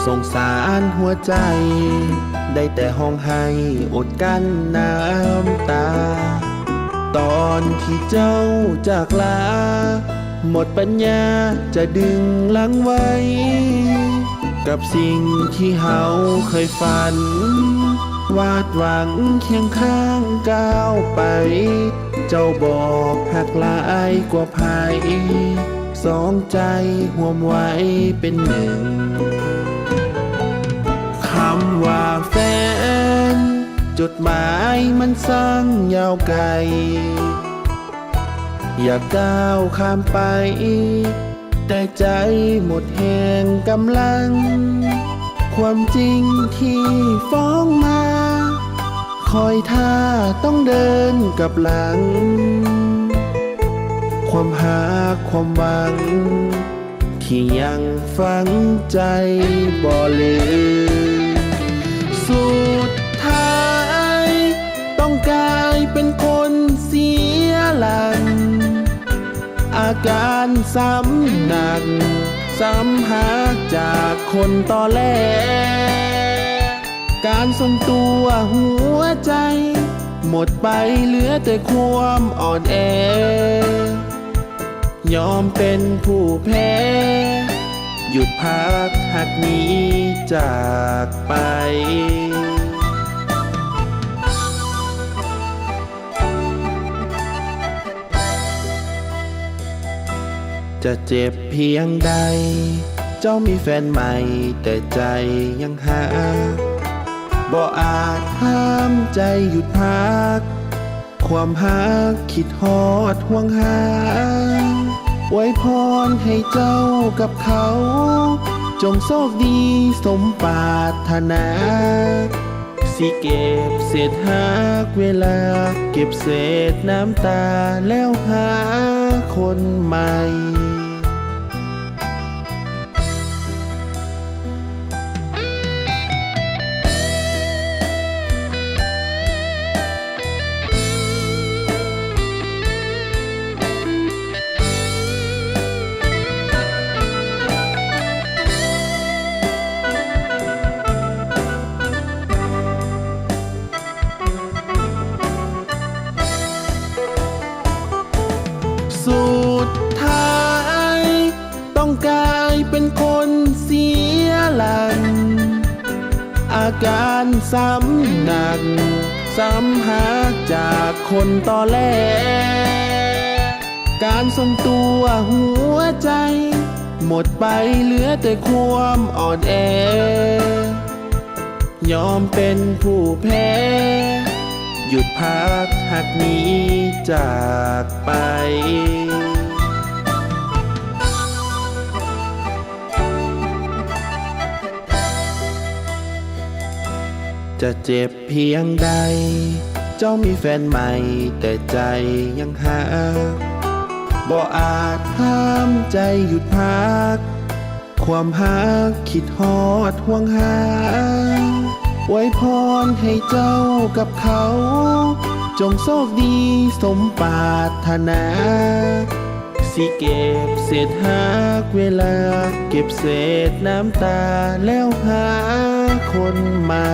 สงสารหัวใจได้แต่ห้องไห้อดกั้นน้ำตาตอนที่เจ้าจากลาหมดปัญญาจะดึงหลังไว้กับสิ่งที่เฮาเคยฝันวาดหวังเคียงข้างก้าวไปเจ้าบอกหักหลายกว่าภัยสองใจห่วมไว้เป็นหนึ่งคำว่าแฟนจดหมายมันสั่งยาวไกลอยากก้าวข้ามไปแต่ใจหมดแห่งกำลังความจริงที่ฟ้องมาคอยท่าต้องเดินกับหลังความหาความหวังที่ยังฝังใจบ่ลืมสุดท้ายต้องกลายเป็นคนเสียหลักอาการซ้ำหนักซ้ำหาจากคนต่อแลการทรงตัวหัวใจหมดไปเหลือแต่ความอ่อนแอยอมเป็นผู้แพ้หยุดพักหักหนีจากไปจะเจ็บเพียงใดเจ้ามีแฟนใหม่แต่ใจยังหาบ่อาจห้ามใจหยุดพักความหักคิดฮอดห่วงหาไว้พรให้เจ้ากับเขาจงโชคดีสมปรารถนาสิเก็บเศษหักเวลาเก็บเศษน้ำตาแล้วหาคนใหม่สุดท้ายต้องกลายเป็นคนเสียหลักอาการซ้ำหนักซ้ำหาจากคนต่อแลการทรงตัวหัวใจหมดไปเหลือแต่ความอ่อนแอยอมเป็นผู้แพ้หยุดพักหักหนีจากไปจะเจ็บเพียงใดเจ้ามีแฟนใหม่แต่ใจยังหาบ่อาจห้ามใจหยุดพักความหักคิดฮอดห่วงหาไว้พรให้เจ้ากับเขาจงโชคดีสมปรารถนาสิเก็บเศษหักเวลาเก็บเศษน้ำตาแล้วหาคนใหม่